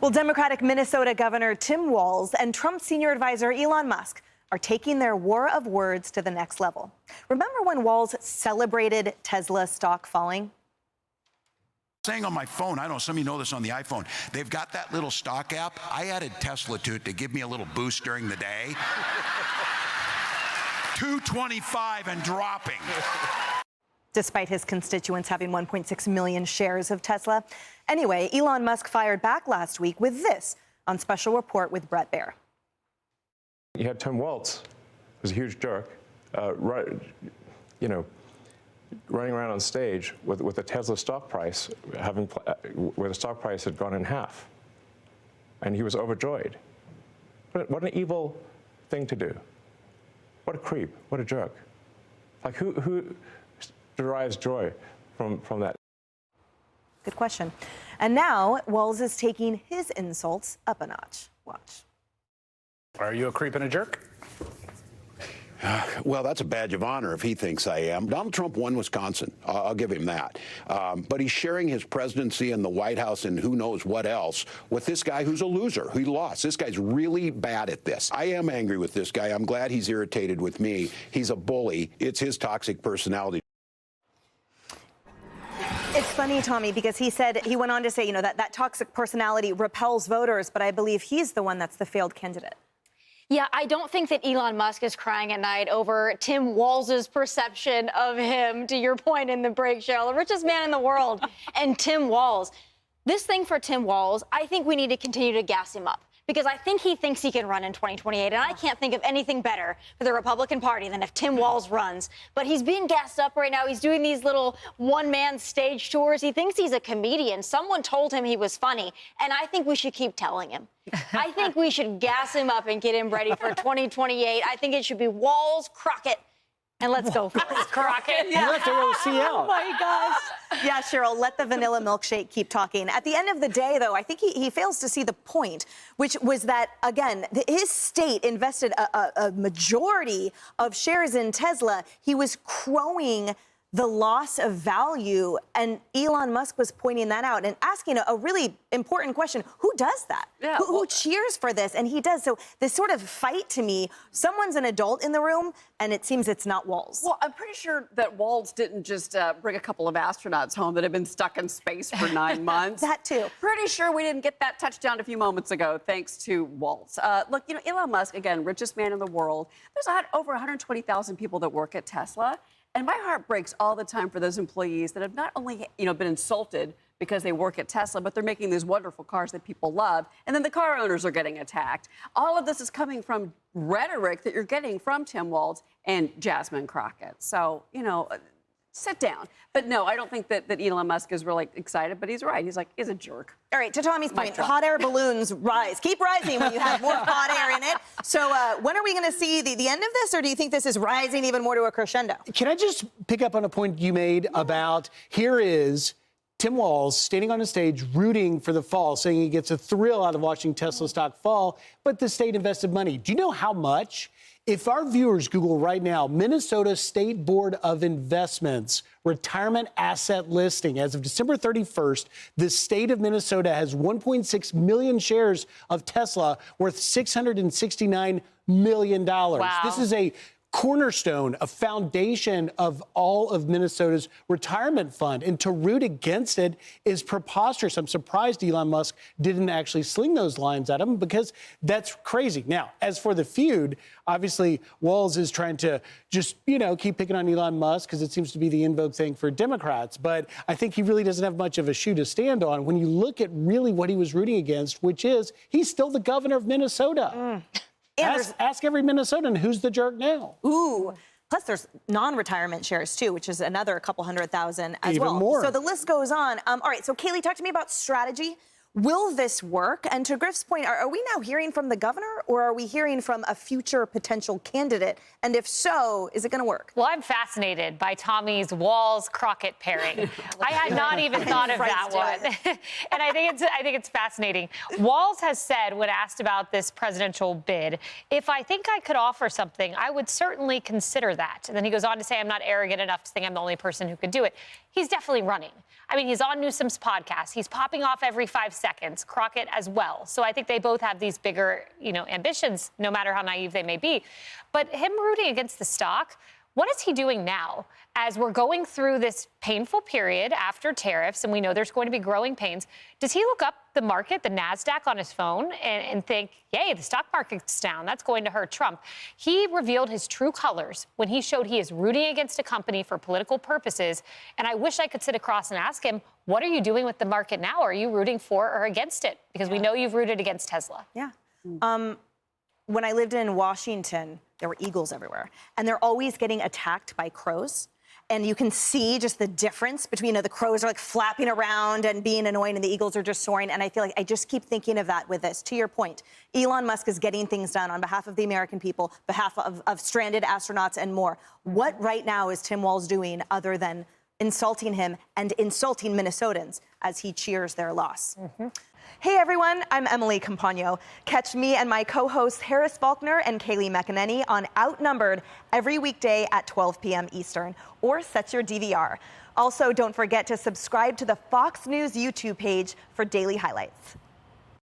Well, Democratic Minnesota Governor Tim Walz and Trump senior advisor Elon Musk are taking their war of words to the next level. Remember when Walz celebrated Tesla stock falling? Saying on my phone, I don't know, some of you know this on the iPhone, they've got that little stock app. I added Tesla to it to give me a little boost during the day. 225 and dropping. Despite his constituents having 1.6 million shares of Tesla. Anyway, Elon Musk fired back last week with this on Special Report with Brett Baer. You had Tim Walz, who's a huge jerk, running around on stage with a Tesla stock price, where the stock price had gone in half. And he was overjoyed. What an evil thing to do. What a creep, what a jerk. Like, who derives joy from that? Good question. And now, Walz is taking his insults up a notch. Watch. Are you a creep and a jerk? Well, that's a badge of honor if he thinks I am. Donald Trump won Wisconsin. I'll give him that. But he's sharing his presidency and the White House and who knows what else with this guy who's a loser. He lost. This guy's really bad at this. I am angry with this guy. I'm glad he's irritated with me. He's a bully. It's his toxic personality. It's funny, Tommy, because he went on to say, that toxic personality repels voters, but I believe he's the one that's the failed candidate. Yeah, I don't think that Elon Musk is crying at night over Tim Walz's perception of him, to your point in the break, Cheryl, the richest man in the world, and Tim Walz. This thing for Tim Walz, I think we need to continue to gas him up, because I think he thinks he can run in 2028, and I can't think of anything better for the Republican Party than if Tim Walz runs. But he's being gassed up right now. He's doing these little one-man stage tours. He thinks he's a comedian. Someone told him he was funny, and I think we should keep telling him. I think we should gas him up and get him ready for 2028. I think it should be Walz, Crockett, and let's go for it. Crockett. Yeah. You have to go see out. Oh, my gosh. Yeah, Cheryl, let the vanilla milkshake keep talking. At the end of the day, though, I think he fails to see the point, which was that, again, his state invested a majority of shares in Tesla. He was crowing the loss of value, and Elon Musk was pointing that out and asking a really important question. Who does that? Yeah, who cheers for this? And he does. So this sort of fight, to me, someone's an adult in the room, and it seems it's not Walz. Well, I'm pretty sure that Walz didn't just bring a couple of astronauts home that had been stuck in space for 9 months. That, too. Pretty sure we didn't get that touchdown a few moments ago, thanks to Walz. Look, Elon Musk, again, richest man in the world. There's over 120,000 people that work at Tesla. And my heart breaks all the time for those employees that have not only, been insulted because they work at Tesla, but they're making these wonderful cars that people love. And then the car owners are getting attacked. All of this is coming from rhetoric that you're getting from Tim Walz and Jasmine Crockett. So, sit down. But no, I don't think that Elon Musk is really excited, but he's right. He's a jerk. All right, to Tommy's point, hot air balloons rise. Keep rising when you have more hot air in it. So when are we going to see the end of this, or do you think this is rising even more to a crescendo? Can I just pick up on a point you made about here is Tim Walz standing on a stage rooting for the fall, saying he gets a thrill out of watching Tesla stock fall, but the state invested money. Do you know how much? If our viewers Google right now, Minnesota State Board of Investments retirement asset listing, as of December 31st, the state of Minnesota has 1.6 million shares of Tesla worth $669 million. Wow. This is a cornerstone, a foundation of all of Minnesota's retirement fund. And to root against it is preposterous. I'm surprised Elon Musk didn't actually sling those lines at him, because that's crazy. Now, as for the feud, obviously, Walz is trying to just, keep picking on Elon Musk because it seems to be the in vogue thing for Democrats. But I think he really doesn't have much of a shoe to stand on when you look at really what he was rooting against, which is he's still the governor of Minnesota. Ask every Minnesotan who's the jerk now. Ooh. Plus, there's non-retirement shares, too, which is another couple 100,000 as Even well. more. So the list goes on. All right, so Kaylee, talk to me about strategy. Will this work? And to Griff's point, are we now hearing from the governor, or are we hearing from a future potential candidate? And if so, is it going to work? Well, I'm fascinated by Tommy's Walz-Crockett pairing. I had not even thought of that one. And I think it's fascinating. Walz has said, when asked about this presidential bid, if I think I could offer something, I would certainly consider that. And then he goes on to say, I'm not arrogant enough to think I'm the only person who could do it. He's definitely running. I mean, he's on Newsom's podcast. He's popping off every 5 seconds, Crockett as well. So I think they both have these bigger, ambitions, no matter how naive they may be. But him rooting against the stock, what is he doing now as we're going through this painful period after tariffs, and we know there's going to be growing pains? Does he look up the market, the NASDAQ on his phone, and think, yay, the stock market's down. That's going to hurt Trump. He revealed his true colors when he showed he is rooting against a company for political purposes. And I wish I could sit across and ask him, what are you doing with the market now? Are you rooting for or against it? Because we know you've rooted against Tesla. Yeah. When I lived in Washington, there were eagles everywhere. And they're always getting attacked by crows. And you can see just the difference between the crows are like flapping around and being annoying, and the eagles are just soaring. And I feel like I just keep thinking of that with this. To your point, Elon Musk is getting things done on behalf of the American people, behalf of stranded astronauts and more. What right now is Tim Walz doing other than insulting him and insulting Minnesotans as he cheers their loss? Hey everyone, I'm Emily Campagno. Catch me and my co-hosts Harris Faulkner and Kaylee McEnany on Outnumbered every weekday at 12 p.m. Eastern, or set your DVR. Also, don't forget to subscribe to the Fox News YouTube page for daily highlights.